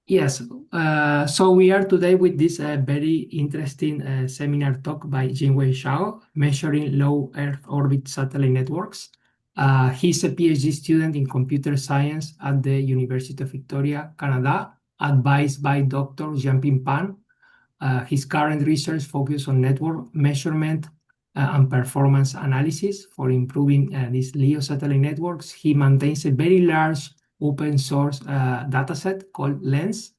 Yes, so we are today with this very interesting seminar talk by Jinwei Zhao, Measuring Low Earth Orbit Satellite Networks. He's a PhD student in computer science at the University of Victoria, Canada, advised by Dr. Jianping Pan. His current research focuses on network measurement and performance analysis for improving these LEO satellite networks. He maintains a very large open source dataset called Lens,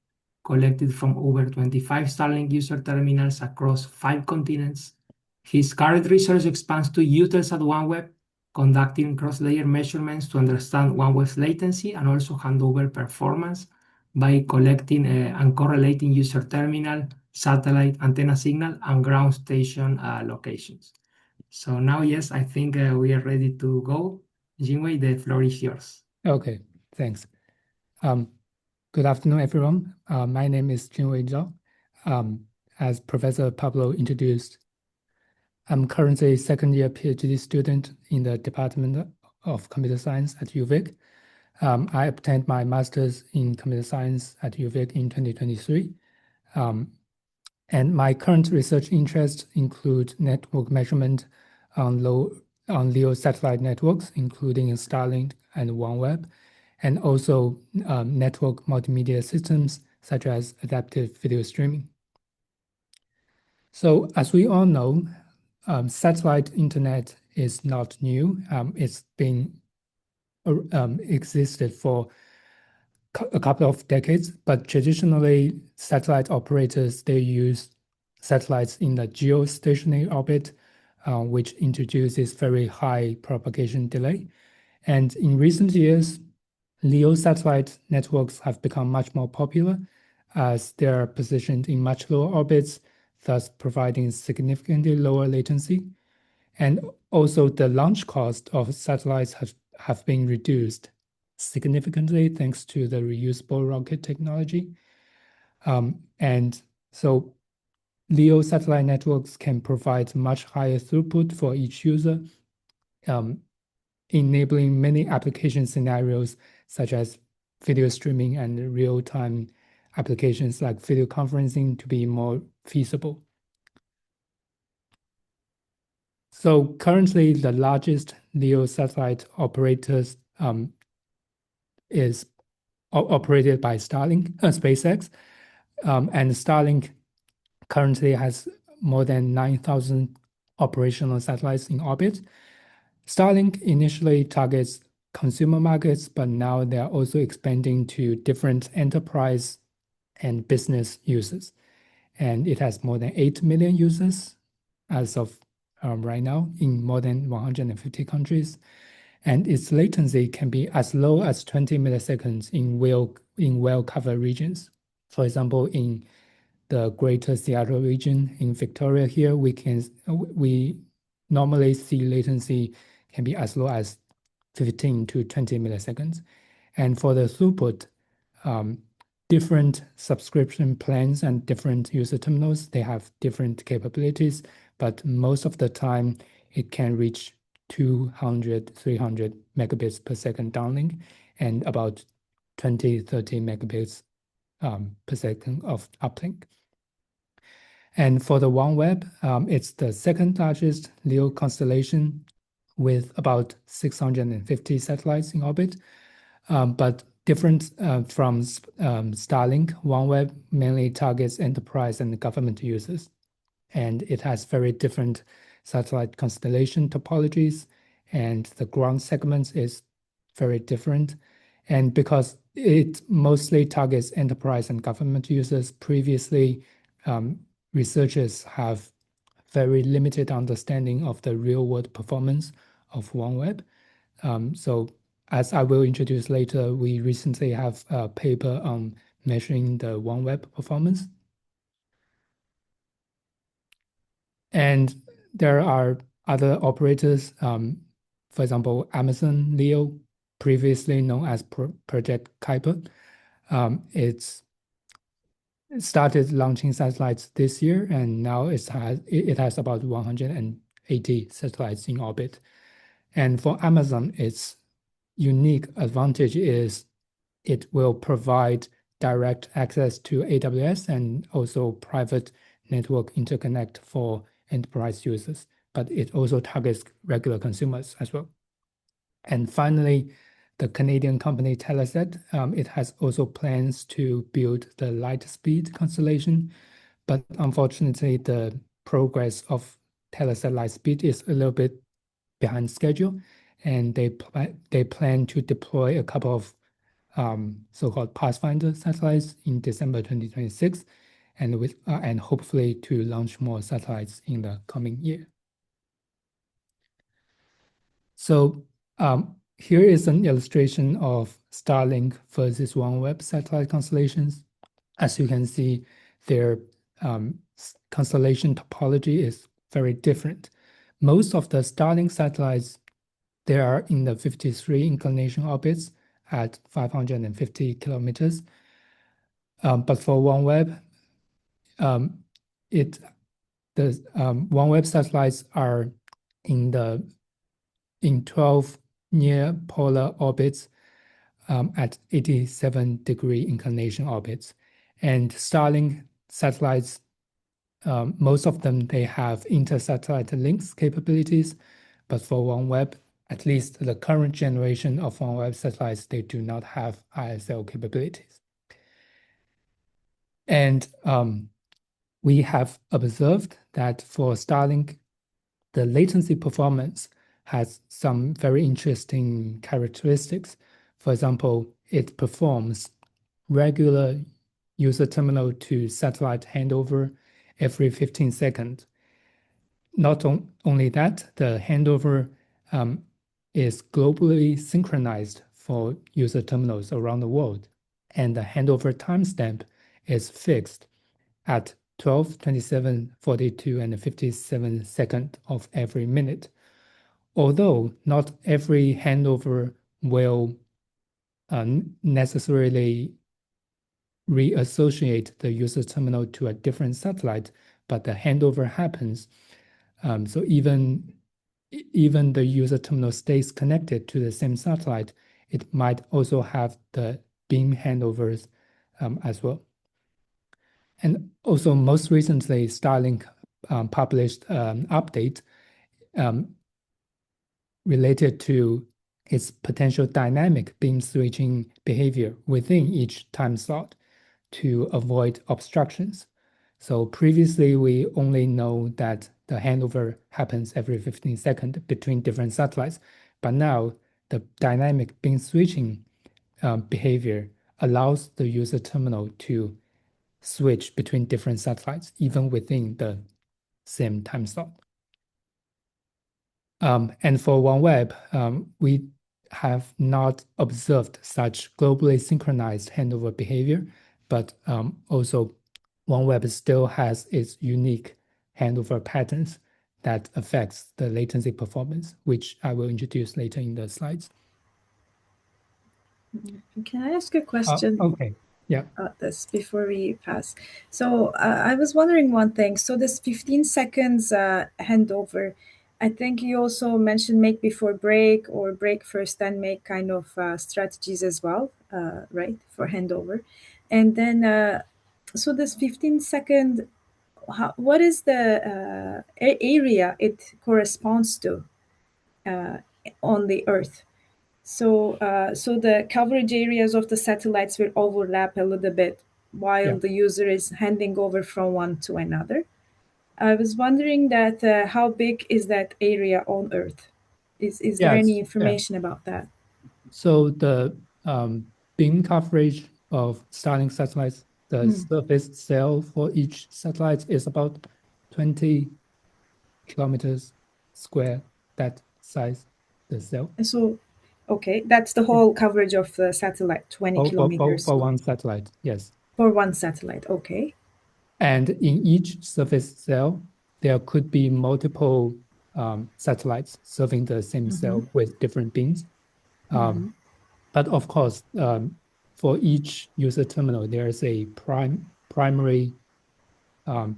collected from over 25 Starlink user terminals across 5 continents. His current research expands to Eutelsat OneWeb, conducting cross-layer measurements to understand OneWeb's latency and also handover performance by collecting and correlating user terminal, satellite antenna signal, and ground station locations. So now, yes, I think we are ready to go. Jinwei, the floor is yours. Okay, thanks. Good afternoon, everyone. My name is Jinwei Zhao. As Professor Pablo introduced, I'm currently a second-year PhD student in the Department of Computer Science at UVic. I obtained my master's in computer science at UVic in 2023. And my current research interests include network measurement on LEO satellite networks, including Starlink and OneWeb, and also network multimedia systems such as adaptive video streaming. So as we all know, satellite internet is not new. It's been existed for a couple of decades, but traditionally satellite operators, they use satellites in the geostationary orbit, which introduces very high propagation delay. And in recent years, LEO satellite networks have become much more popular as they are positioned in much lower orbits, thus providing significantly lower latency. And also the launch cost of satellites have been reduced significantly thanks to the reusable rocket technology. And so LEO satellite networks can provide much higher throughput for each user, enabling many application scenarios such as video streaming and real-time applications like video conferencing to be more feasible. So currently, the largest LEO satellite operators is operated by Starlink, SpaceX, and Starlink currently has more than 9,000 operational satellites in orbit. Starlink initially targets consumer markets, but now they are also expanding to different enterprise and business users. And it has more than 8 million users as of right now in more than 150 countries. And its latency can be as low as 20 milliseconds in well-covered regions. For example, in the Greater Seattle region in Victoria here, we normally see latency can be as low as 15 to 20 milliseconds. And for the throughput, different subscription plans and different user terminals, they have different capabilities, but most of the time it can reach 200, 300 megabits per second downlink and about 20, 30 megabits per second of uplink. And for the OneWeb, it's the second largest LEO constellation with about 650 satellites in orbit. But different from Starlink, OneWeb mainly targets enterprise and government users. And it has very different satellite constellation topologies, and the ground segments is very different. And because it mostly targets enterprise and government users, previously researchers have very limited understanding of the real-world performance of OneWeb. So as I will introduce later, we recently have a paper on measuring the OneWeb performance. And there are other operators, for example, Amazon LEO, previously known as Project Kuiper. It started launching satellites this year, and now it has about 180 satellites in orbit. And for Amazon, its unique advantage is it will provide direct access to AWS and also private network interconnect for enterprise users, but it also targets regular consumers as well. And finally, the Canadian company Telesat, it has also plans to build the Lightspeed constellation, but unfortunately, the progress of Telesat Lightspeed is a little bit behind schedule, and they plan to deploy a couple of so-called Pathfinder satellites in December 2026, and hopefully to launch more satellites in the coming year. So here is an illustration of Starlink versus OneWeb satellite constellations. As you can see, their constellation topology is very different. Most of the Starlink satellites, they are in the 53 inclination orbits at 550 kilometers. But for OneWeb, the OneWeb satellites are in 12 near polar orbits at 87-degree inclination orbits. And Starlink satellites, most of them, they have inter-satellite links capabilities, but for OneWeb, at least the current generation of OneWeb satellites, they do not have ISL capabilities. And we have observed that for Starlink, the latency performance has some very interesting characteristics. For example, it performs regular user terminal to satellite handover every 15 seconds. Not only that, the handover is globally synchronized for user terminals around the world, and the handover timestamp is fixed at 12, 27, 42, and 57 seconds of every minute. Although not every handover will necessarily reassociate the user terminal to a different satellite, but the handover happens. So even the user terminal stays connected to the same satellite, it might also have the beam handovers as well. And also, most recently, Starlink published an update related to its potential dynamic beam switching behavior within each time slot to avoid obstructions. So previously, we only know that the handover happens every 15 seconds between different satellites, but now the dynamic beam switching behavior allows the user terminal to switch between different satellites, even within the same time slot. And for OneWeb, we have not observed such globally synchronized handover behavior, but also OneWeb still has its unique handover patterns that affects the latency performance, which I will introduce later in the slides. Can I ask a question? Okay. Yeah. This before we pass. So I was wondering one thing. So this 15 seconds handover, I think you also mentioned make before break or break first, then make kind of strategies as well, right, for handover. And then, so this 15-second, what is the area it corresponds to on the Earth? So the coverage areas of the satellites will overlap a little bit while the user is handing over from one to another. I was wondering that how big is that area on Earth? Is there any information about that? So the beam coverage of Starlink satellites, the surface cell for each satellite is about 20 kilometers square, that size, the cell. So, okay, that's the whole coverage of the satellite, 20 kilometers. For one satellite, yes. For one satellite, okay. And in each surface cell, there could be multiple satellites serving the same cell with different beams. But of course, for each user terminal, there's a primary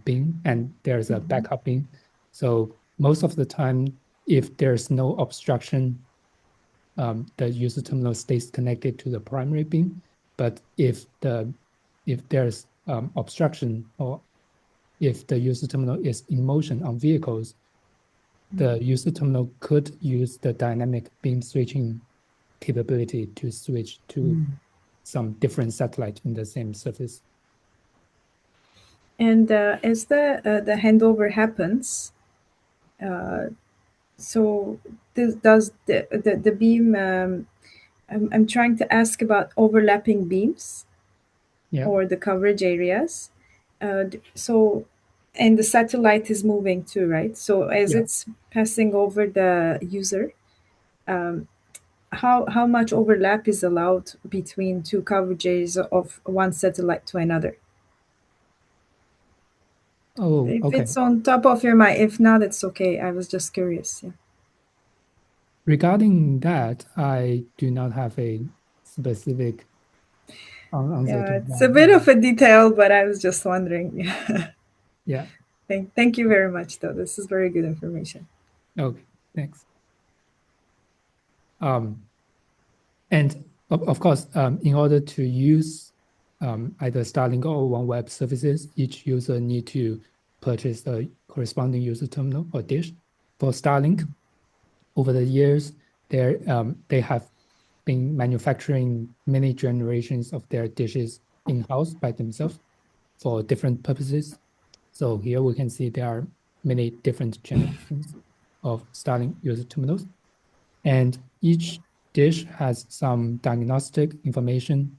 beam and there's a backup beam. So most of the time, if there's no obstruction, the user terminal stays connected to the primary beam. But if the if there's obstruction or if the user terminal is in motion on vehicles, the user terminal could use the dynamic beam switching capability to switch to some different satellite in the same surface. And as the handover happens, so does the beam? I'm trying to ask about overlapping beams Yeah. or the coverage areas. So, and the satellite is moving too, right? So as Yeah. it's passing over the user, how much overlap is allowed between two coverages of one satellite to another? Oh, If okay. it's on top of your mind, if not, it's okay. I was just curious. Yeah. Regarding that, I do not have a specific answer Yeah, to it's a bit that. of a detail, but I was just wondering. Yeah. Thank you very much, though. This is very good information. Okay. Thanks. And of course, in order to use either Starlink or OneWeb services, each user need to purchase the corresponding user terminal or dish. For Starlink, over the years, they have been manufacturing many generations of their dishes in-house by themselves for different purposes. So here we can see there are many different generations of Starlink user terminals. And each dish has some diagnostic information,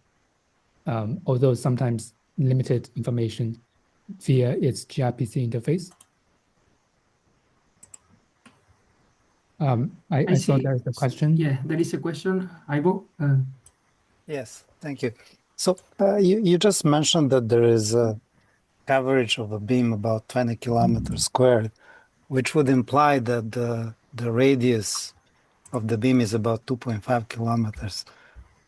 although sometimes limited information via its gRPC interface. I saw see. there's a question. Yeah, there is a question. Ivo? Yes, thank you. So you just mentioned that there is a coverage of a beam about 20 kilometers squared, which would imply that the radius of the beam is about 2.5 kilometers.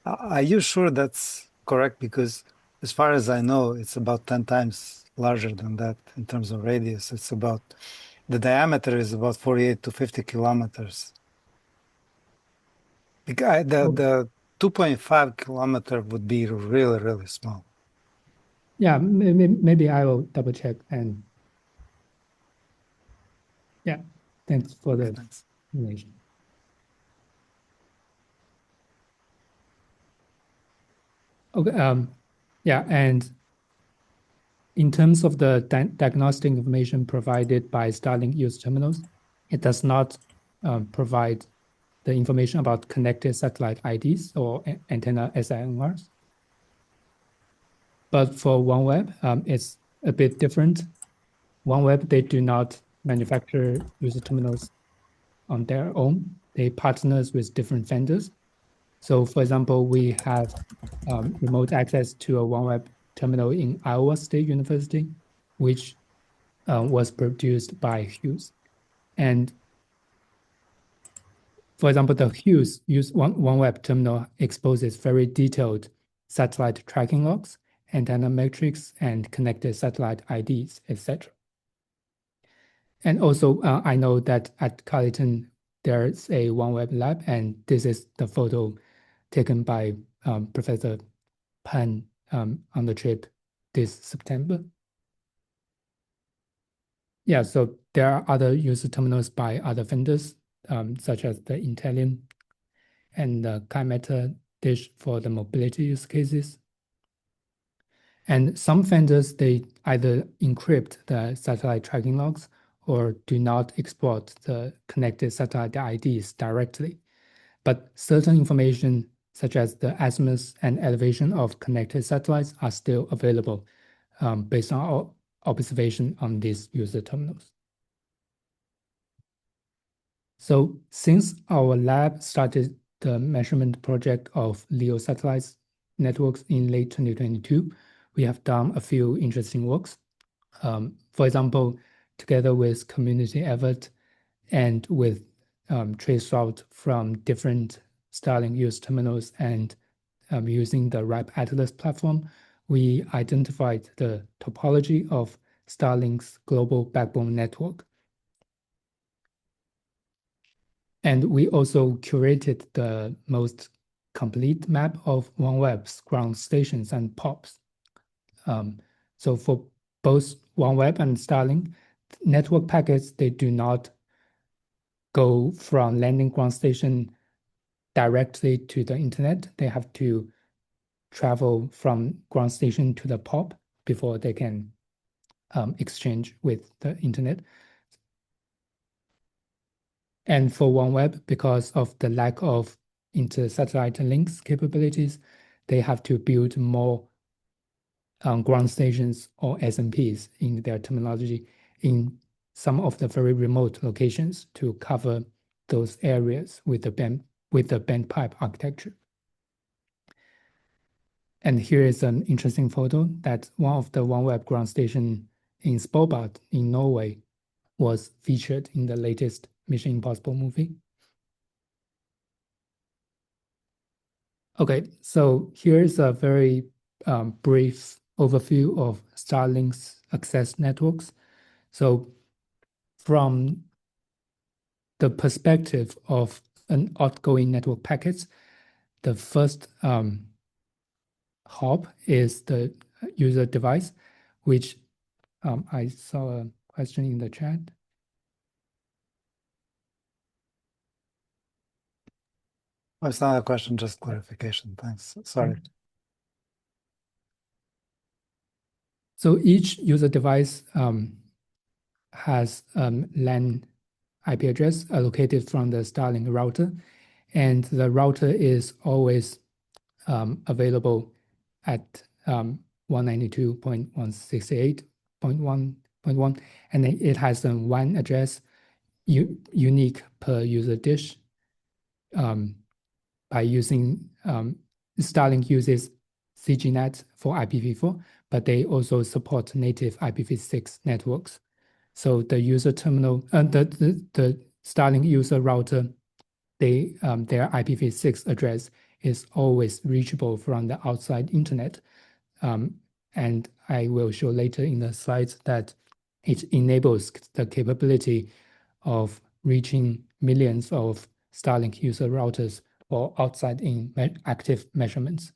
Are you sure that's correct? Because as far as I know, it's about 10 times larger than that in terms of radius. The diameter is about 48 to 50 kilometers. The 2.5 kilometer would be really, really small. Yeah, maybe I will double check and yeah, thanks for Okay, the thanks. information. Okay, yeah, and in terms of the diagnostic information provided by Starlink user terminals, it does not provide the information about connected satellite IDs or antenna SINRs. But for OneWeb, it's a bit different. OneWeb, they do not manufacture user terminals on their own. They partners with different vendors. So for example, we have remote access to a OneWeb terminal in Iowa State University, which was produced by Hughes. And for example, the Hughes use OneWeb terminal exposes very detailed satellite tracking logs, antenna metrics, and connected satellite IDs, etc. And also, I know that at Carleton, there's a OneWeb lab, and this is the photo taken by Professor Pan on the trip this September. Yeah, so there are other user terminals by other vendors, such as the Intellium and the Kymeta dish for the mobility use cases. And some vendors, they either encrypt the satellite tracking logs or do not export the connected satellite IDs directly. But certain information, such as the azimuth and elevation of connected satellites, are still available based on our observation on these user terminals. So since our lab started the measurement project of LEO satellites networks in late 2022, we have done a few interesting works. For example, together with community effort and with trace route from different Starlink use terminals and using the RIPE Atlas platform, we identified the topology of Starlink's global backbone network. And we also curated the most complete map of OneWeb's ground stations and POPs. So for both OneWeb and Starlink, network packets, they do not go from landing ground station directly to the internet. They have to travel from ground station to the POP before they can exchange with the internet. And for OneWeb, because of the lack of inter-satellite links capabilities, they have to build more ground stations or SMPs in their terminology in some of the very remote locations to cover those areas with the bent pipe architecture. And here is an interesting photo that one of the OneWeb ground station in Svalbard in Norway was featured in the latest Mission Impossible movie. Okay, so here's a very brief overview of Starlink's access networks. So from the perspective of an outgoing network packets, the first hop is the user device, which I saw a question in the chat. Oh, it's not a question, just clarification. Thanks. Sorry. So each user device has LAN IP address allocated from the Starlink router, and the router is always available at 192.168.1.1, and it has a WAN address unique per user dish. By using Starlink uses CGNet for IPv4, but they also support native IPv6 networks. So the user terminal, the Starlink user router, their IPv6 address is always reachable from the outside internet. And I will show later in the slides that it enables the capability of reaching millions of Starlink user routers for outside-in active measurements.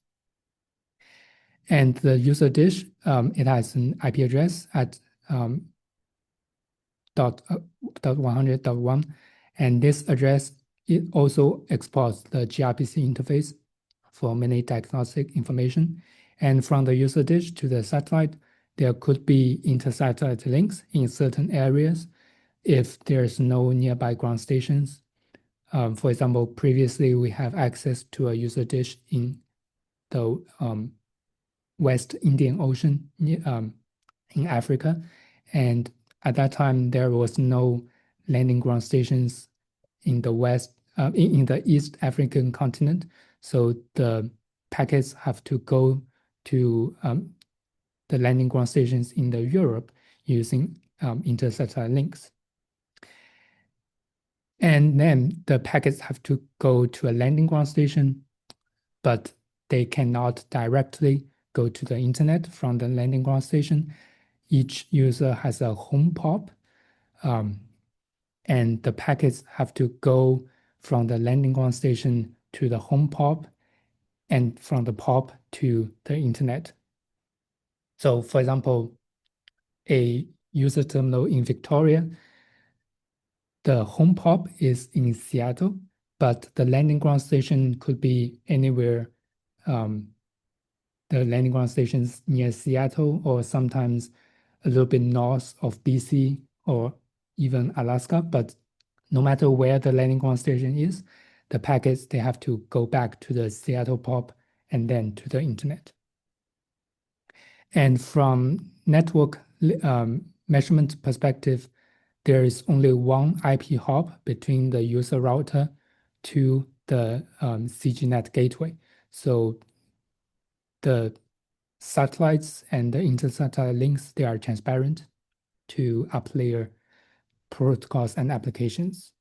And the user dish, it has an IP address at .100.1, and this address it also exports the gRPC interface for many diagnostic information. And from the user dish to the satellite, there could be inter-satellite links in certain areas if there's no nearby ground stations. For example, previously we have access to a user dish in the West Indian Ocean in Africa. And at that time, there was no landing ground stations in the West, in the East African continent. So the packets have to go to the landing ground stations in the Europe using inter-satellite links. And then the packets have to go to a landing ground station, but they cannot directly go to the internet from the landing ground station. Each user has a home POP, and the packets have to go from the landing ground station to the home POP, and from the POP to the internet. So for example, a user terminal in Victoria, the home POP is in Seattle, but the landing ground station could be anywhere. The landing ground stations near Seattle, or sometimes a little bit north of BC or even Alaska. But no matter where the landing ground station is, the packets, they have to go back to the Seattle POP and then to the internet. And from network measurement perspective, there is only one IP hop between the user router to the CGNet gateway. So the satellites and the inter-satellite links, they are transparent to up-layer protocols and applications.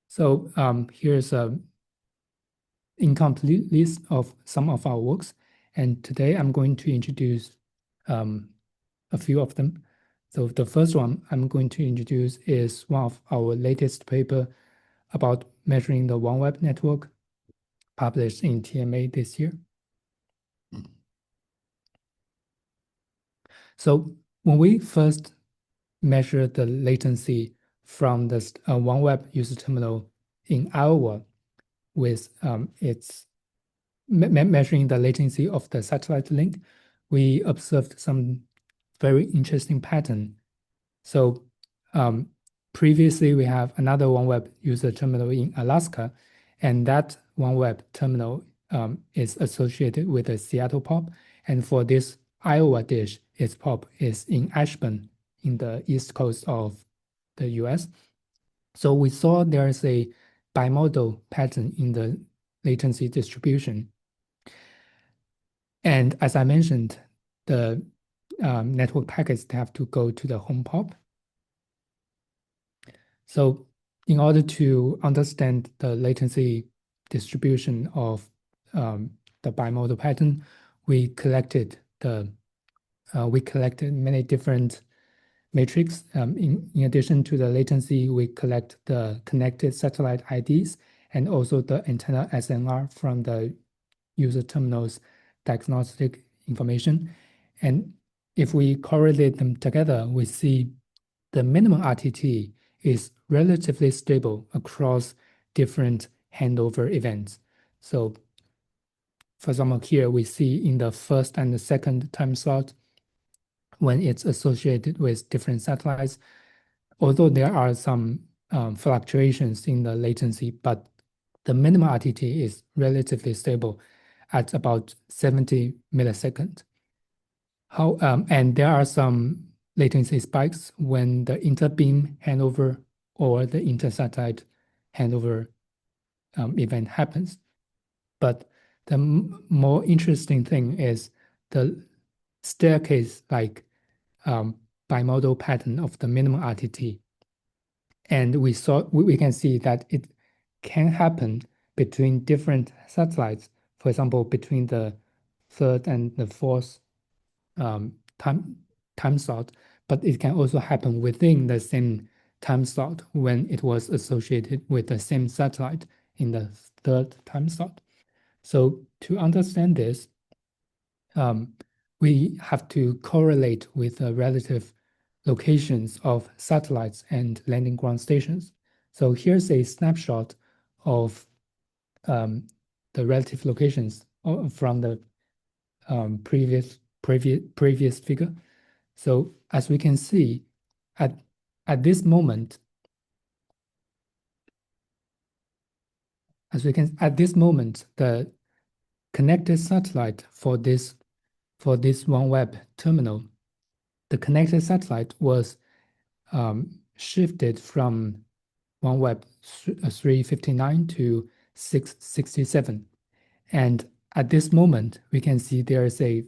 So here's an incomplete list of some of our works. And today I'm going to introduce a few of them. So the first one I'm going to introduce is one of our latest paper about measuring the OneWeb network, published in TMA this year. So when we first measure the latency from the OneWeb user terminal in Iowa with its measuring the latency of the satellite link, we observed some very interesting pattern. So previously, we have another OneWeb user terminal in Alaska, and that OneWeb terminal is associated with a Seattle POP. And for this Iowa dish, its POP is in Ashburn in the east coast of the US. So we saw there is a bimodal pattern in the latency distribution. And as I mentioned, the network packets have to go to the home POP. So in order to understand the latency distribution of the bimodal pattern, we collected many different metrics. In addition to the latency, we collect the connected satellite IDs and also the antenna SNR from the user terminal's diagnostic information. And if we correlate them together, we see the minimum RTT is relatively stable across different handover events. So for example, here we see in the first and the second time slot, when it's associated with different satellites, although there are some fluctuations in the latency, but the minimum RTT is relatively stable at about 70 milliseconds. And there are some latency spikes when the interbeam handover or the intersatellite handover event happens. But the more interesting thing is the staircase-like bimodal pattern of the minimum RTT. And we can see that it can happen between different satellites. For example, between the third and the fourth time slot, but it can also happen within the same time slot when it was associated with the same satellite in the third time slot. So to understand this, we have to correlate with the relative locations of satellites and landing ground stations. So here's a snapshot of the relative locations from the previous figure. So as we can see, at this moment, the connected satellite for this OneWeb terminal, the connected satellite was shifted from OneWeb 359 to 667. And at this moment, we can see there is a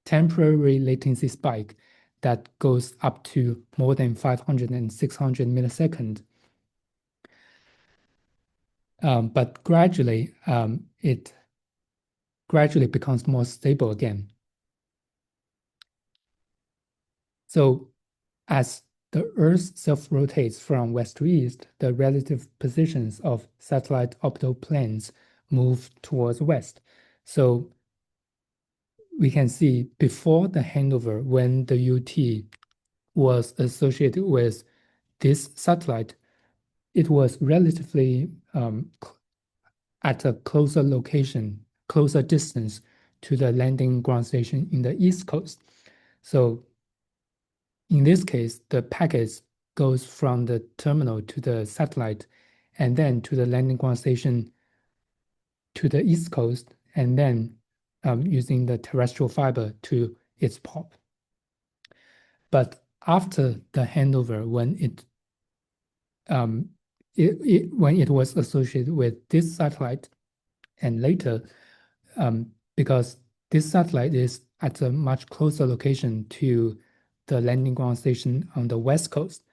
temporary latency spike that goes up to more than 500 and 600 milliseconds. But gradually, it gradually becomes more stable again. So as the Earth self-rotates from west to east, the relative positions of satellite orbital planes move towards west. So we can see before the handover, when the UT was associated with this satellite, it was relatively at a closer location, closer distance to the landing ground station in the East Coast. So in this case, the packets goes from the terminal to the satellite and then to the landing ground station to the East Coast, and then using the terrestrial fiber to its POP. But after the handover, when it was associated with this satellite, and later, because this satellite is at a much closer location to the landing ground station on the West Coast,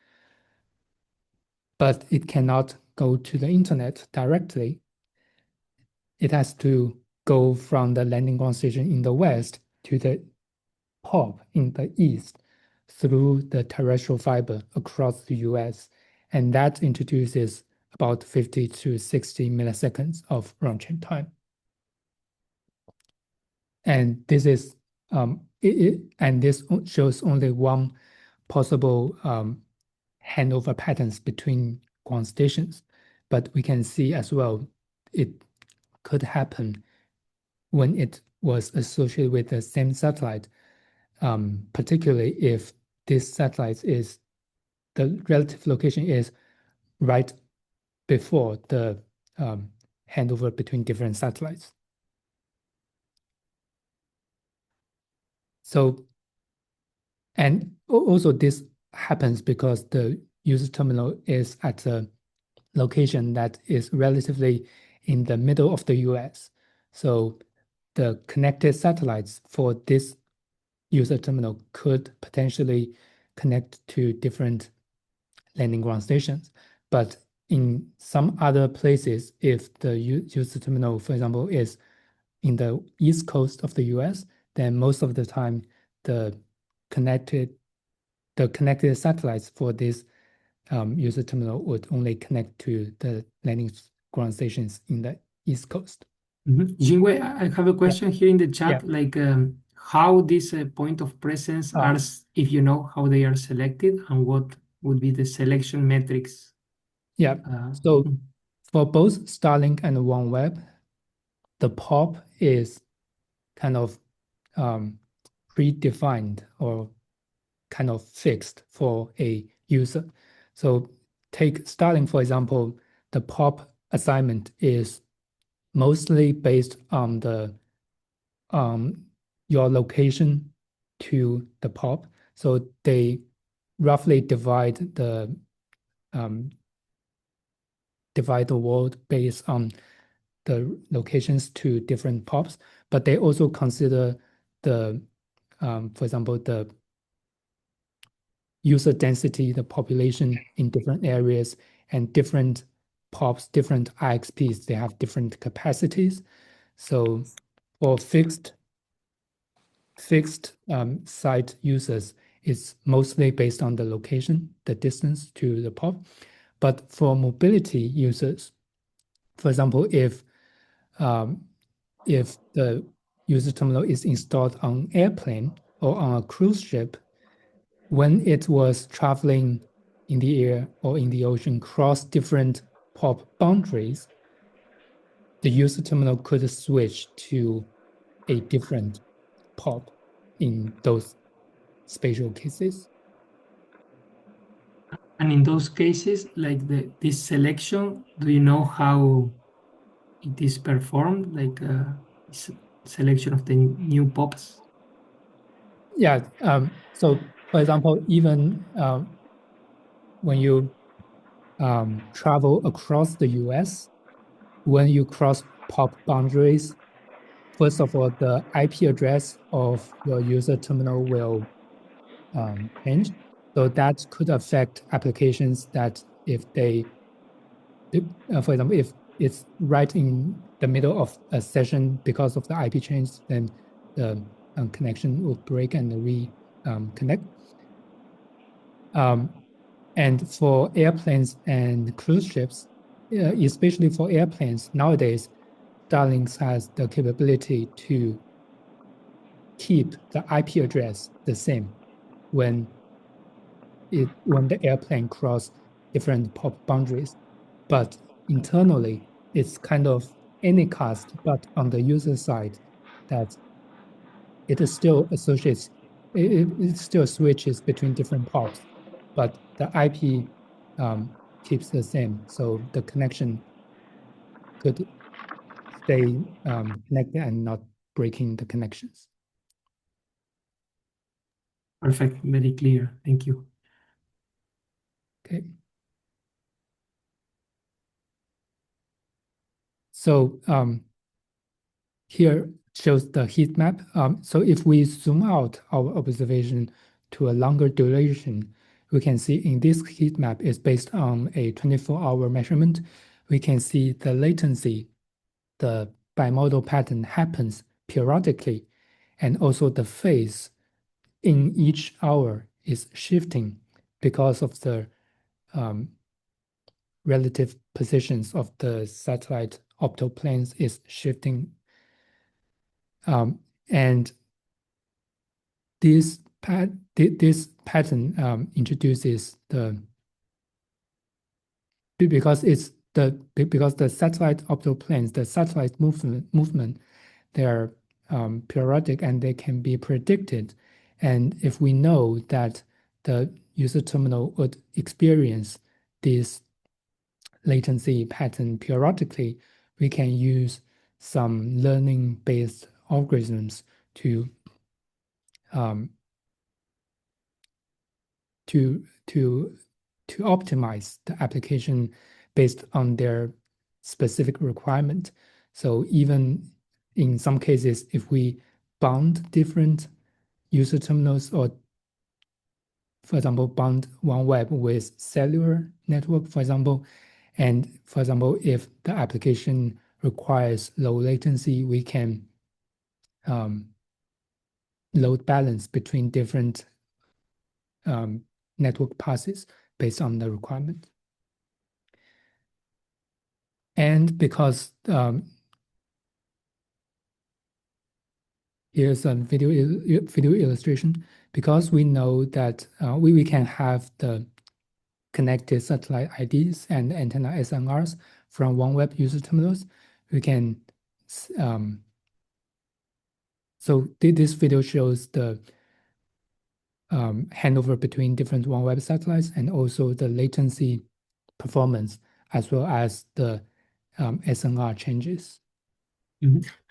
but it cannot go to the internet directly. It has to go from the landing ground station in the West to the POP in the East through the terrestrial fiber across the US. And that introduces about 50 to 60 milliseconds of round trip time. And this is and this shows only one possible handover patterns between ground stations. But we can see as well, it could happen when it was associated with the same satellite, particularly if this satellite is, the relative location is right before the handover between different satellites. So, and also this happens because the user terminal is at a location that is relatively in the middle of the US. So the connected satellites for this user terminal could potentially connect to different landing ground stations. But in some other places, if the user terminal, for example, is in the east coast of the US, then most of the time the connected satellites for this user terminal would only connect to the landing ground stations in the East Coast. Jinwei, I have a question here in the chat, Yeah. like how this point of presence are, if you know how they are selected and what would be the selection metrics. Yeah. So for both Starlink and OneWeb, the POP is kind of predefined or kind of fixed for a user. So take Starlink, for example, the POP assignment is mostly based on the your location to the POP. So they roughly divide the world based on the locations to different POPs, but they also consider the, for example, the user density, the population in different areas, and different POPs, different IXPs, they have different capacities. So for fixed site users, it's mostly based on the location, the distance to the POP. But for mobility users, for example, if the user terminal is installed on airplane or on a cruise ship, when it was traveling in the air or in the ocean, cross different POP boundaries, the user terminal could switch to a different POP in those spatial cases. And in those cases, like this selection, do you know how it is performed? Like selection of the new POPs? Yeah. So, for example, even when you travel across the US, when you cross POP boundaries, first of all, the IP address of your user terminal will change. So that could affect applications that if they, for example, if it's right in the middle of a session because of the IP change, then the connection will break and reconnect. And for airplanes and cruise ships, especially for airplanes nowadays, Starlink has the capability to keep the IP address the same when the airplane cross different POP boundaries. But internally, it's kind of anycast, but on the user side, that it is still associates, it still switches between different POPs, but the IP keeps the same. So the connection could stay connected and not breaking the connections. Perfect, very clear. Thank you. Okay. So here shows the heat map. So if we zoom out our observation to a longer duration, we can see in this heat map is based on a 24-hour measurement. We can see the latency, the bimodal pattern happens periodically, and also the phase in each hour is shifting because of the relative positions of the satellite optical planes is shifting. And this pattern introduces because the satellite optical planes, the satellite movement, they are periodic and they can be predicted. And if we know that the user terminal would experience this latency pattern periodically, we can use some learning-based algorithms to um, to optimize the application based on their specific requirement. So even in some cases, if we bound different user terminals, or for example, bound OneWeb with cellular network, for example, and for example, if the application requires low latency, we can load balance between different network passes based on the requirement. And because here's a video illustration, because we know that we can have the connected satellite IDs and antenna SNRs from OneWeb user terminals, we can so this video shows the handover between different OneWeb satellites and also the latency performance as well as the SNR changes.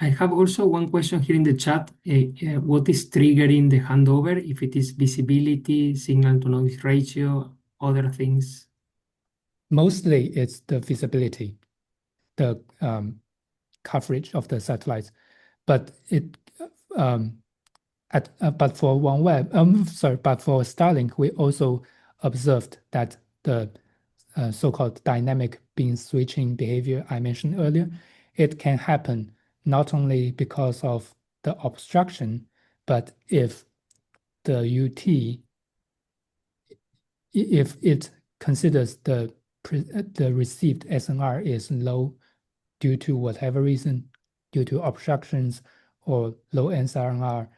I have also one question here in the chat. What is triggering the handover? If it is visibility, signal to noise ratio, other things? Mostly it's the visibility, the coverage of the satellites, but but for OneWeb, but for Starlink, we also observed that the so-called dynamic beam switching behavior I mentioned earlier, it can happen not only because of the obstruction, but if the UT, if it considers the received SNR is low due to whatever reason, due to obstructions or low SNR,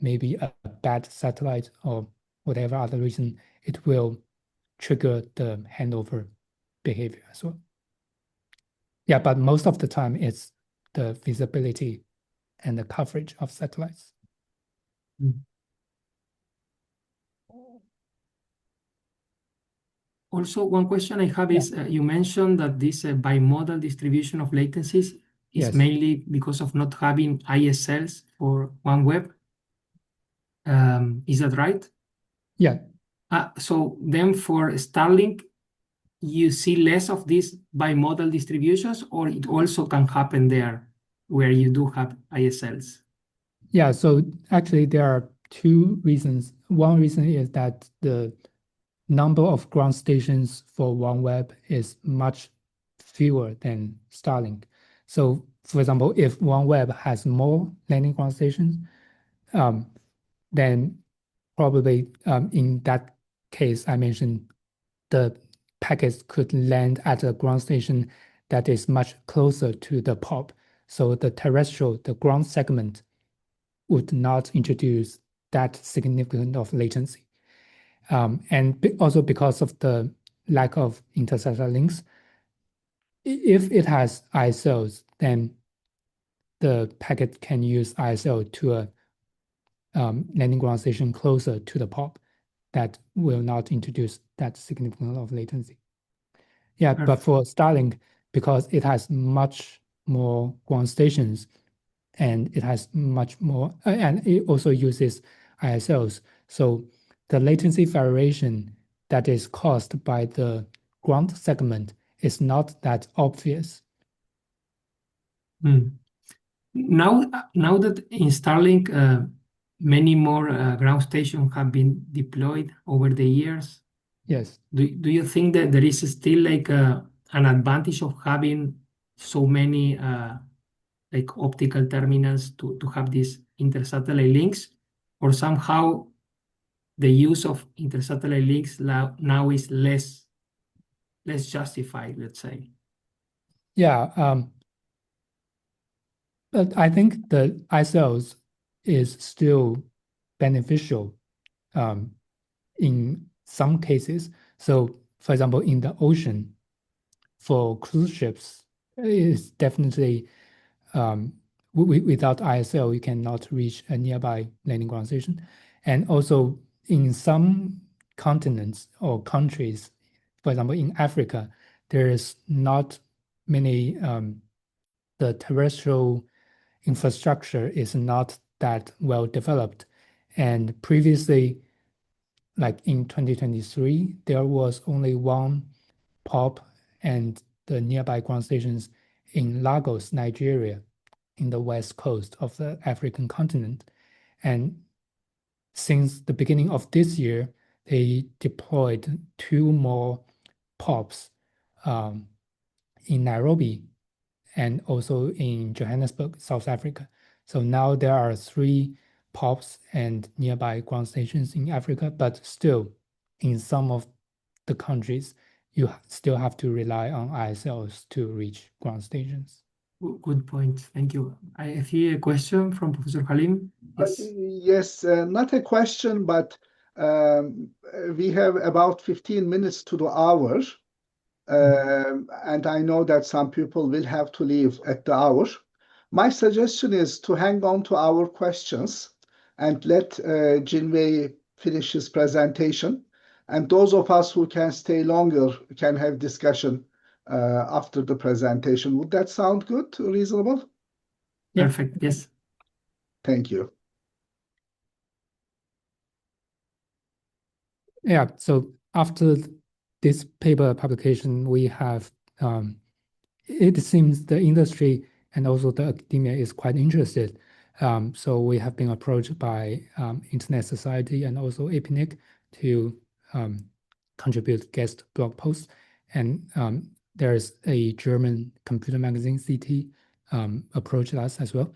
maybe a bad satellite or whatever other reason, it will trigger the handover behavior as well. Yeah, but most of the time it's the visibility and the coverage of satellites. Also, one question I have is, you mentioned that this bimodal distribution of latencies is Yes. mainly because of not having ISLs for OneWeb. Is that right? Yeah. So then for Starlink, you see less of these bimodal distributions, or it also can happen there where you do have ISLs? Yeah, so actually there are two reasons. One reason is that the number of ground stations for OneWeb is much fewer than Starlink. So for example, if OneWeb has more landing ground stations, then probably in that case I mentioned, the packets could land at a ground station that is much closer to the POP. So the terrestrial, the ground segment would not introduce that significant of latency. And also because of the lack of intersatellite links, if it has ISLs, then the packet can use ISL to a landing ground station closer to the POP that will not introduce that significant of latency. Yeah, but for Starlink, because it has much more ground stations and it has much more, and it also uses ISLs. So the latency variation that is caused by the ground segment is not that obvious. Now that in Starlink, many more ground stations have been deployed over the years, Yes. do you think that there is still like an advantage of having so many like optical terminals to have these intersatellite links, or somehow the use of intersatellite links now is less justified, let's say? Yeah, but I think the ISLs is still beneficial in some cases. So, for example, in the ocean, for cruise ships, it's definitely without ISL, you cannot reach a nearby landing ground station. And also in some continents or countries, for example, in Africa, there is not many, the terrestrial infrastructure is not that well developed. And previously, like in 2023, there was only one POP and the nearby ground stations in Lagos, Nigeria, in the west coast of the African continent. And since the beginning of this year, they deployed two more POPs in Nairobi and also in Johannesburg, South Africa. So now there are three POPs and nearby ground stations in Africa, but still in some of the countries, you still have to rely on ISLs to reach ground stations. Good point. Thank you. I see a question from Professor Halim. Yes. Yes, not a question, but we have about 15 minutes to the hour. And I know that some people will have to leave at the hour. My suggestion is to hang on to our questions and let Jinwei finish his presentation. And those of us who can stay longer can have discussion after the presentation. Would that sound good, reasonable? Yeah. Perfect. Yes. Thank you. Yeah, so after this paper publication, we have, it seems the industry and also the academia is quite interested. So we have been approached by Internet Society and also APNIC to contribute guest blog posts. And there's a German computer magazine, CT, approached us as well.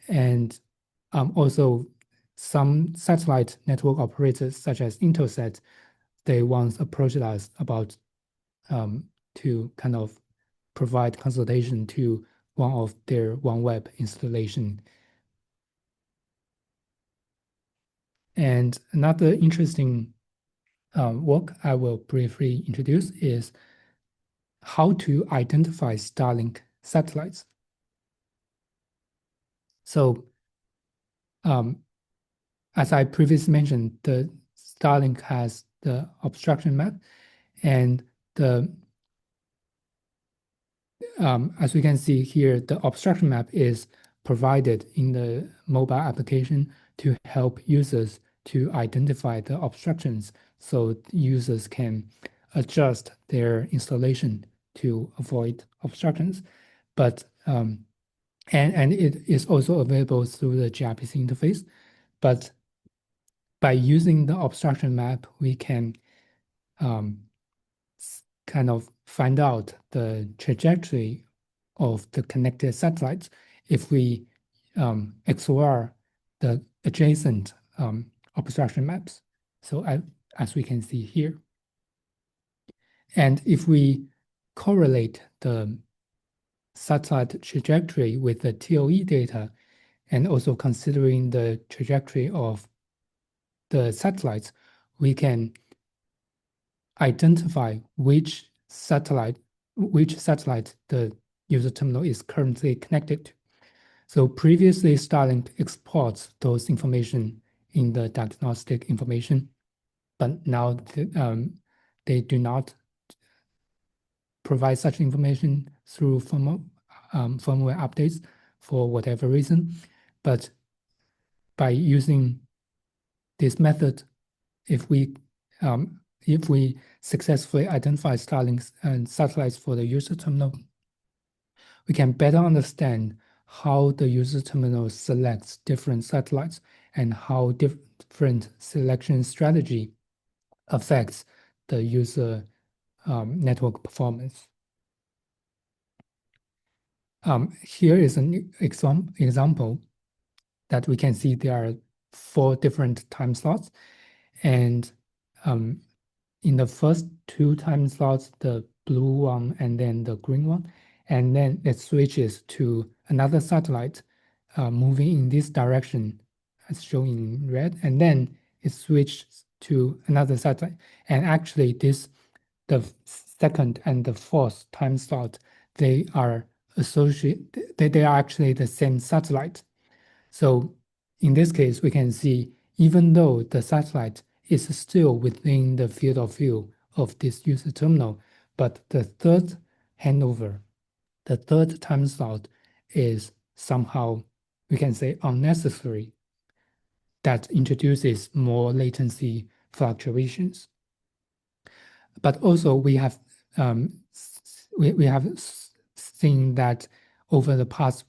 And also some satellite network operators such as Intelsat, they once approached us about to kind of provide consultation to one of their OneWeb installation. And another interesting work I will briefly introduce is how to identify Starlink satellites. So as I previously mentioned, the Starlink has the obstruction map, and the as we can see here, the obstruction map is provided in the mobile application to help users to identify the obstructions so users can adjust their installation to avoid obstructions. But and it is also available through the gRPC interface. But by using the obstruction map, we can kind of find out the trajectory of the connected satellites if we XOR the adjacent obstruction maps. So as we can see here. And if we correlate the satellite trajectory with the TOE data, and also considering the trajectory of the satellites, we can identify which satellite the user terminal is currently connected to. So previously, Starlink exports those information in the diagnostic information, but now they do not provide such information through firmware updates for whatever reason. But by using this method, if we successfully identify Starlinks and satellites for the user terminal, we can better understand how the user terminal selects different satellites and how different selection strategy affects the user network performance. Here is an example that we can see there are 4 different time slots. And in the first 2 time slots, the blue one and then the green one, and then it switches to another satellite moving in this direction as shown in red, and then it switched to another satellite. And actually, the second and the fourth time slot, they are they are actually the same satellite. So in this case, we can see even though the satellite is still within the field of view of this user terminal, but the third handover, the third time slot is somehow, we can say, unnecessary, that introduces more latency fluctuations. But also we have seen that over the past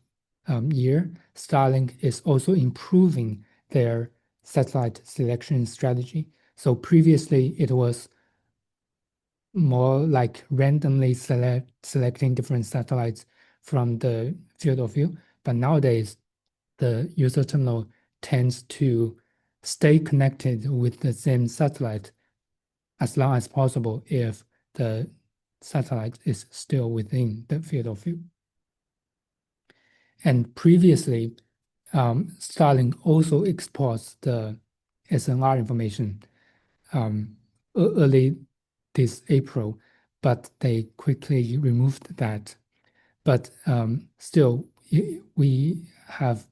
year, Starlink is also improving their satellite selection strategy. So previously it was more like randomly selecting different satellites from the field of view, but nowadays the user terminal tends to stay connected with the same satellite as long as possible if the satellite is still within the field of view. And previously, Starlink also exports the SNR information early this April, but they quickly removed that. But still, we have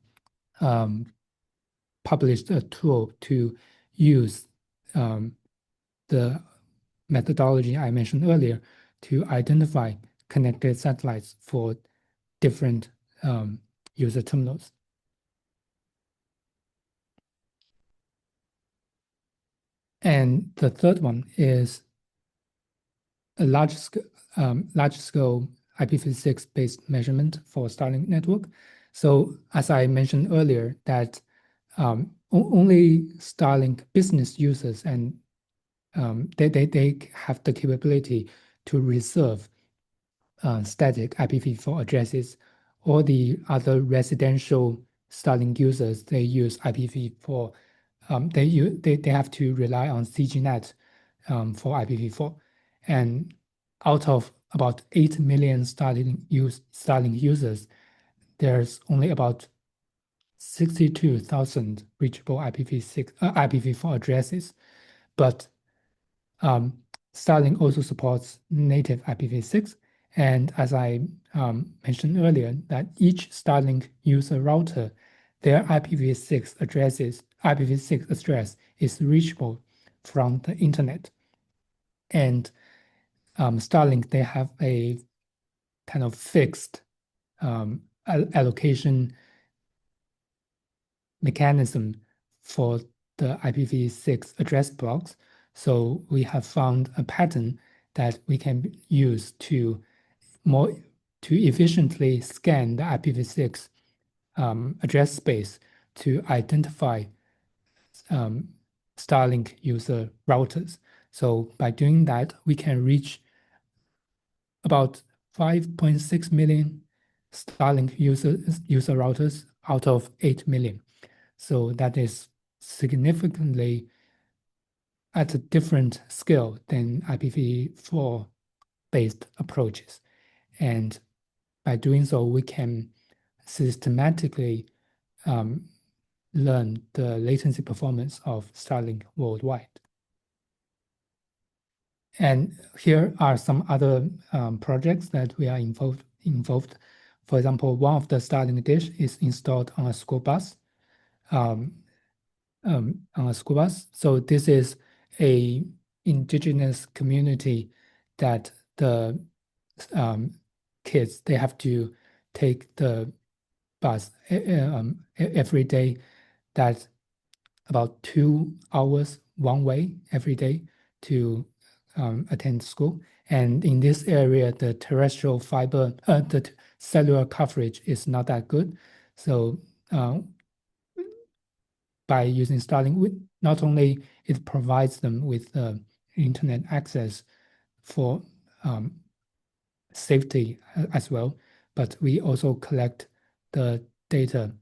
published a tool to use the methodology I mentioned earlier to identify connected satellites for different user terminals. And the third one is a large-scale IPv6 based measurement for Starlink network. So as I mentioned earlier, that only Starlink business users and they have the capability to reserve static IPv4 addresses. All the other residential Starlink users, they use IPv4. They have to rely on CGNet for IPv4. And out of about 8 million Starlink users, there's only about 62,000 reachable IPv4 addresses. But Starlink also supports native IPv6. And as I mentioned earlier, that each Starlink user router, their IPv6 address is reachable from the internet. And Starlink, they have a kind of fixed allocation mechanism for the IPv6 address blocks. So we have found a pattern that we can use to efficiently scan the IPv6 address space to identify Starlink user routers. So by doing that, we can reach about 5.6 million Starlink user routers out of 8 million. So that is significantly at a different scale than IPv4 based approaches. And by doing so, we can systematically learn the latency performance of Starlink worldwide. And here are some other projects that we are involved. For example, one of the Starlink dish is installed on a school bus. So this is a indigenous community that the kids, they have to take the bus every day. That's about 2 hours one way every day to attend school. And in this area, the terrestrial fiber, the cellular coverage is not that good. So by using Starlink, not only it provides them with internet access for safety as well, but we also collect the data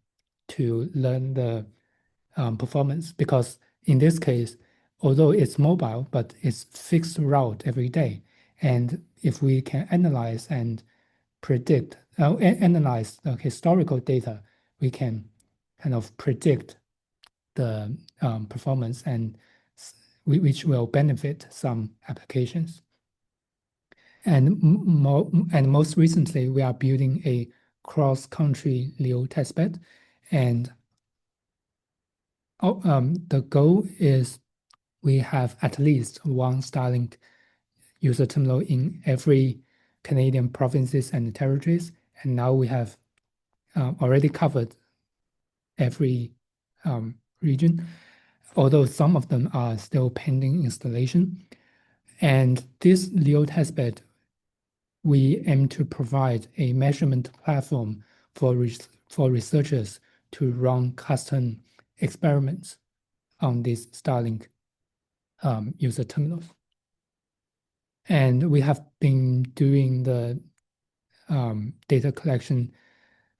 to learn the performance, because in this case, although it's mobile, but it's fixed route every day. And if we can analyze and predict, analyze the historical data, we can kind of predict the performance and which will benefit some applications. And most recently, we are building a cross-country LEO testbed, and the goal is we have at least one Starlink user terminal in every Canadian provinces and territories, and now we have already covered every region, although some of them are still pending installation. And this LEO testbed, we aim to provide a measurement platform for researchers to run custom experiments on these Starlink user terminals. And we have been doing the data collection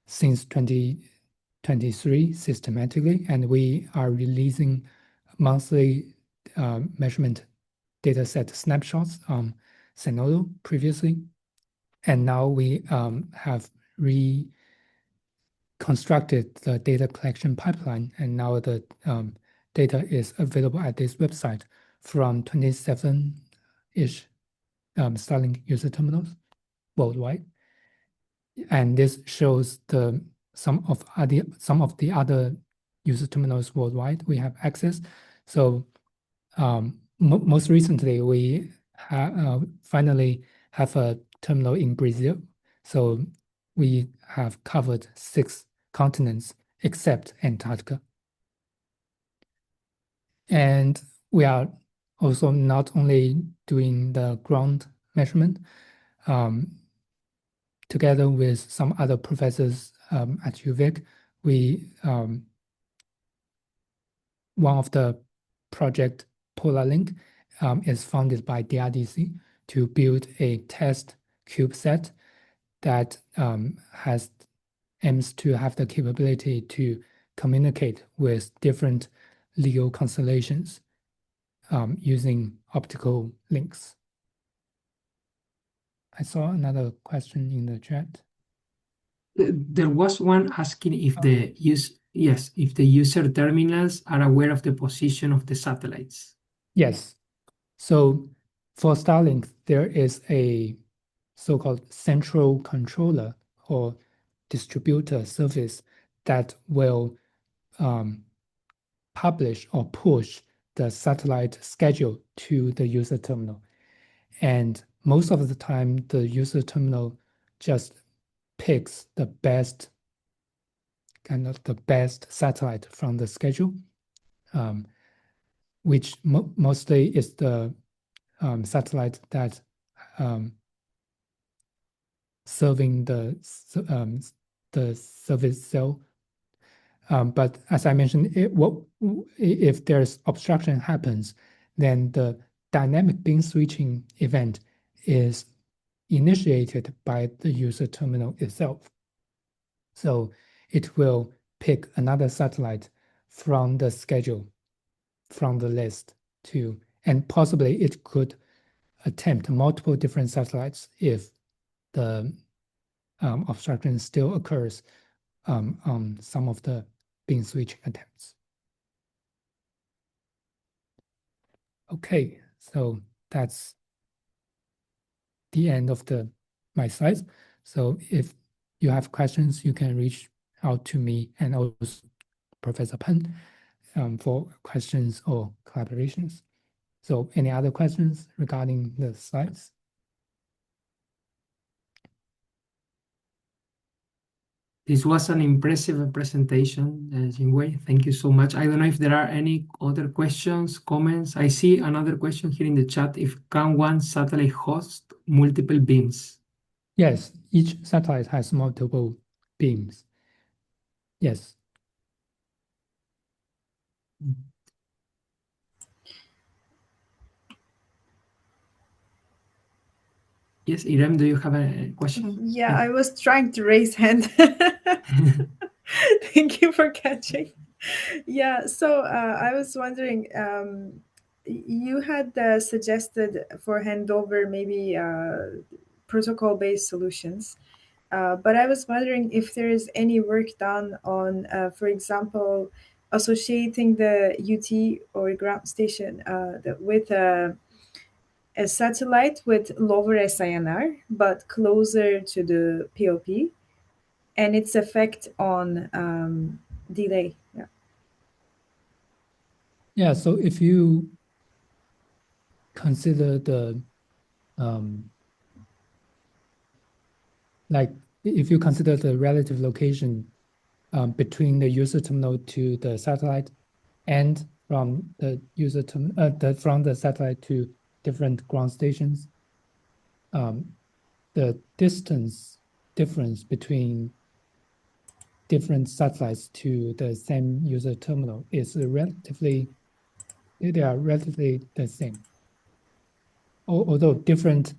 since 2023 systematically, and we are releasing monthly measurement data set snapshots on Zenodo previously. And now we have reconstructed the data collection pipeline, and now the data is available at this website from 27-ish Starlink user terminals worldwide. And this shows some of the other user terminals worldwide we have access. So most recently, we finally have a terminal in Brazil. So we have covered 6 continents except Antarctica. And we are also not only doing the ground measurement, together with some other professors at UVic, one of the project PolarLink is funded by DRDC to build a test CubeSat that aims to have the capability to communicate with different LEO constellations using optical links. I saw another question in the chat. There was one asking if the user terminals are aware of the position of the satellites. Yes. So for Starlink, there is a so-called central controller or distributor service that will publish or push the satellite schedule to the user terminal. And most of the time, the user terminal just picks the best satellite from the schedule, which mostly is the satellite that serving the service cell. But as I mentioned, if there's obstruction happens, then the dynamic beam switching event is initiated by the user terminal itself. So it will pick another satellite from the schedule, from the list to, and possibly it could attempt multiple different satellites if the obstruction still occurs on some of the beam switching attempts. Okay, so that's the end of my slides. So if you have questions, you can reach out to me and also Professor Pen for questions or collaborations. So any other questions regarding the slides? This was an impressive presentation, Jinwei. Thank you so much. I don't know if there are any other questions, comments. I see another question here in the chat. Can one satellite host multiple beams? Yes, each satellite has multiple beams. Yes. Yes, Irem, do you have a question? Yeah, I was trying to raise hand. Thank you for catching. Yeah, so I was wondering, you had suggested for handover maybe protocol-based solutions, but I was wondering if there is any work done on, for example, associating the UT or ground station with a satellite with lower SINR but closer to the POP and its effect on delay. Yeah. Yeah, so if you consider the like if you consider the relative location between the user terminal to the satellite and from the user from the satellite to different ground stations, the distance difference between different satellites to the same user terminal is relatively the same. Although different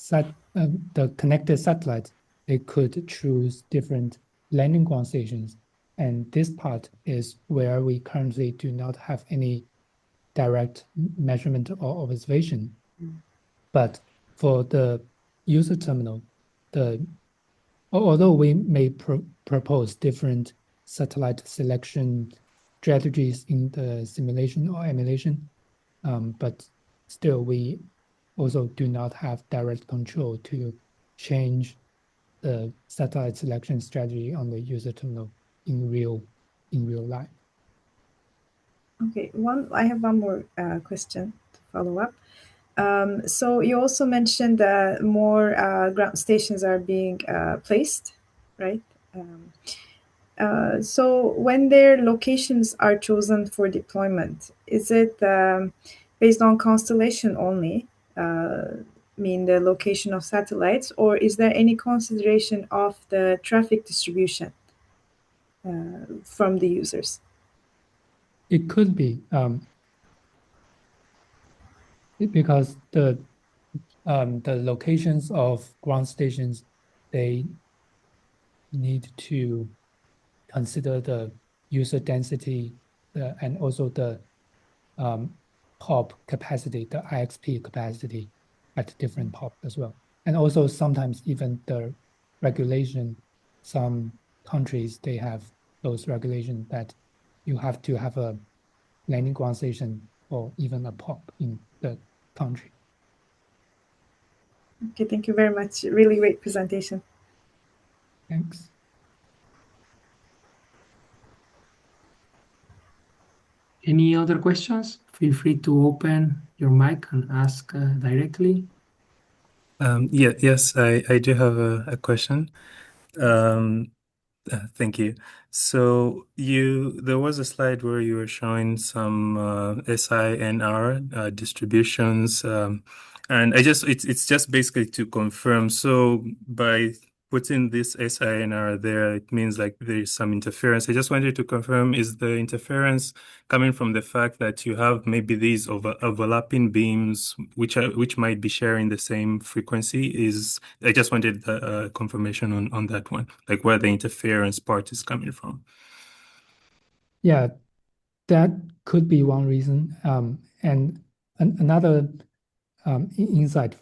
the connected satellites, they could choose different landing ground stations. And this part is where we currently do not have any direct measurement or observation. But for the user terminal, although we may propose different satellite selection strategies in the simulation or emulation, but still we also do not have direct control to change the satellite selection strategy on the user terminal in real life. Okay, I have one more question to follow up. So you also mentioned that more ground stations are being placed, right? So when their locations are chosen for deployment, is it based on constellation only, mean the location of satellites, or is there any consideration of the traffic distribution from the users? It could be because the locations of ground stations, they need to consider the user density and also the POP capacity, the IXP capacity at different POP as well. And also sometimes even the regulation, some countries, they have those regulations that you have to have a landing ground station or even a POP in the country. Okay, thank you very much. Really great presentation. Thanks. Any other questions? Feel free to open your mic and ask directly. Yes, I do have a question. Thank you. So there was a slide where you were showing some SINR distributions, and it's just basically to confirm. So by putting this SINR there, it means like there is some interference. I just wanted to confirm, is the interference coming from the fact that you have maybe these overlapping beams which might be sharing the same frequency? I just wanted confirmation on that one, like where the interference part is coming from. Yeah, that could be one reason. And another insight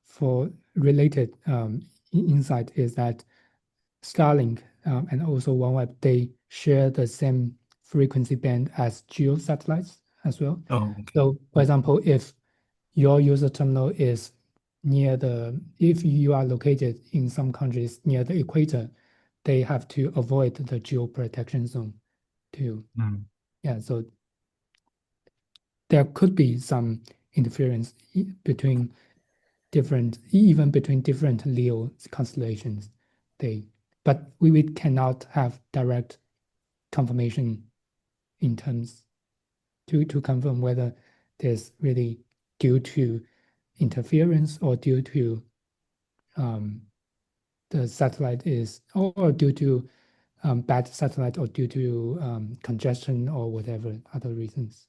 for related insight is that Starlink and also OneWeb, they share the same frequency band as geo satellites as well. Oh, okay. So, for example, if your user terminal is if you are located in some countries near the equator, they have to avoid the geo protection zone too. Yeah, so there could be some interference between different LEO constellations. But we cannot have direct confirmation in terms to confirm whether there's really due to interference or due to the satellite or due to bad satellite or due to congestion or whatever other reasons.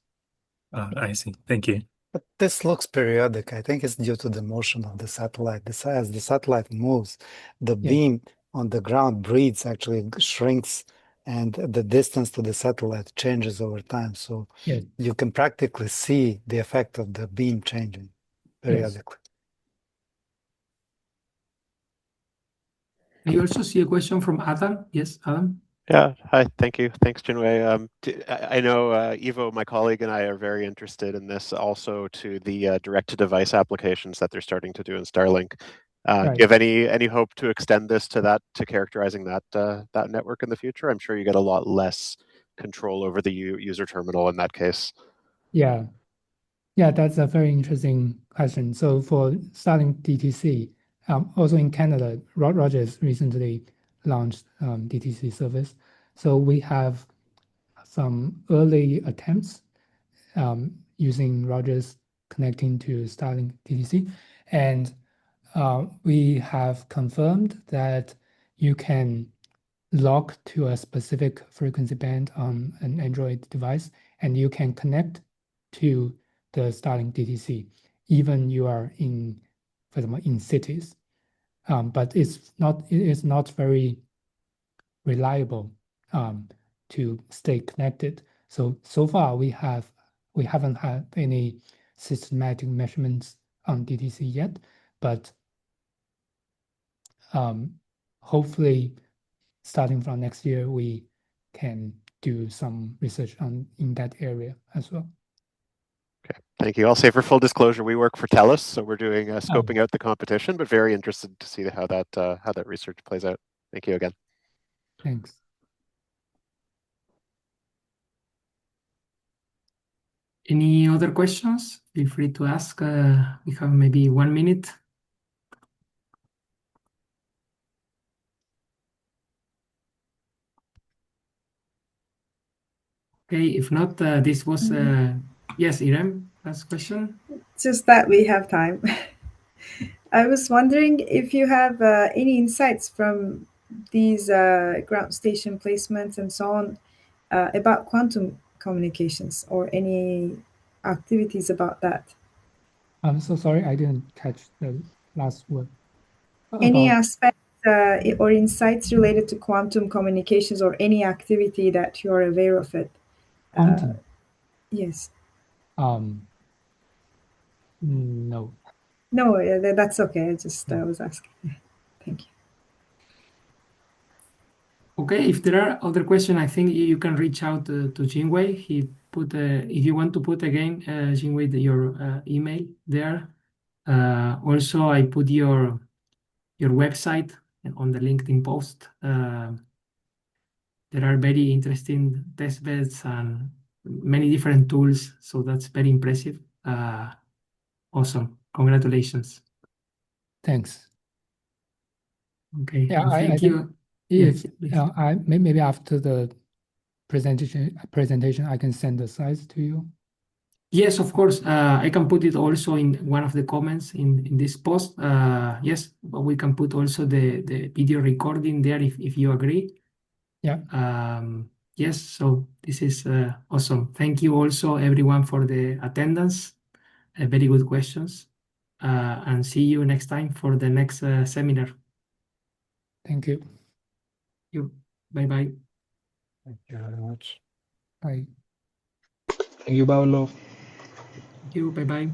I see. Thank you. But this looks periodic. I think it's due to the motion of the satellite. As the satellite moves, the beam on the ground breathes, actually shrinks, and the distance to the satellite changes over time. So you can practically see the effect of the beam changing periodically. I also see a question from Adam. Yes, Adam. Yeah, hi, thank you. Thanks, Jinwei. I know Ivo, my colleague, and I are very interested in this also to the direct-to-device applications that they're starting to do in Starlink. Do you have any hope to extend this to that, to characterizing that that network in the future? I'm sure you get a lot less control over the user terminal in that case. Yeah, that's a very interesting question. So for Starlink DTC, also in Canada, Rogers recently launched DTC service. So we have some early attempts using Rogers connecting to Starlink DTC, and we have confirmed that you can lock to a specific frequency band on an Android device, and you can connect to the Starlink DTC, even you are in, for example, in cities. But it is not very reliable to stay connected. So far we haven't had any systematic measurements on DTC yet, but hopefully starting from next year, we can do some research in that area as well. Okay, thank you. I'll say for full disclosure, we work for TELUS, so we're doing scoping out the competition, but very interested to see how that research plays out. Thank you again. Thanks. Any other questions? Feel free to ask. We have maybe 1 minute. Okay, if not, this was, yes, Irem, last question. Just that we have time. I was wondering if you have any insights from these ground station placements and so on about quantum communications or any activities about that. I'm so sorry, I didn't catch the last word. Any About aspects or insights related to quantum communications or any activity that you're aware of it? quantum? Yes. No. No, that's okay. I just was asking. Thank you. Okay, if there are other questions, I think you can reach out to Jinwei. He put, if you want to put again, Jinwei, your email there. Also, I put your website on the LinkedIn post. There are very interesting test beds and many different tools, so that's very impressive. Awesome, congratulations. Thanks. Okay, Yeah, and I thank think you. if Please. I maybe after the presentation, I can send the slides to you. Yes, of course. I can put it also in one of the comments in this post. Yes, but we can put also the video recording there if you agree. Yeah. Yes, so this is awesome. Thank you also everyone for the attendance. Very good questions. And see you next time for the next seminar. Thank you. You. Bye-bye. Thank you very much. Bye. Thank you, Pablo. Thank you. Bye-bye.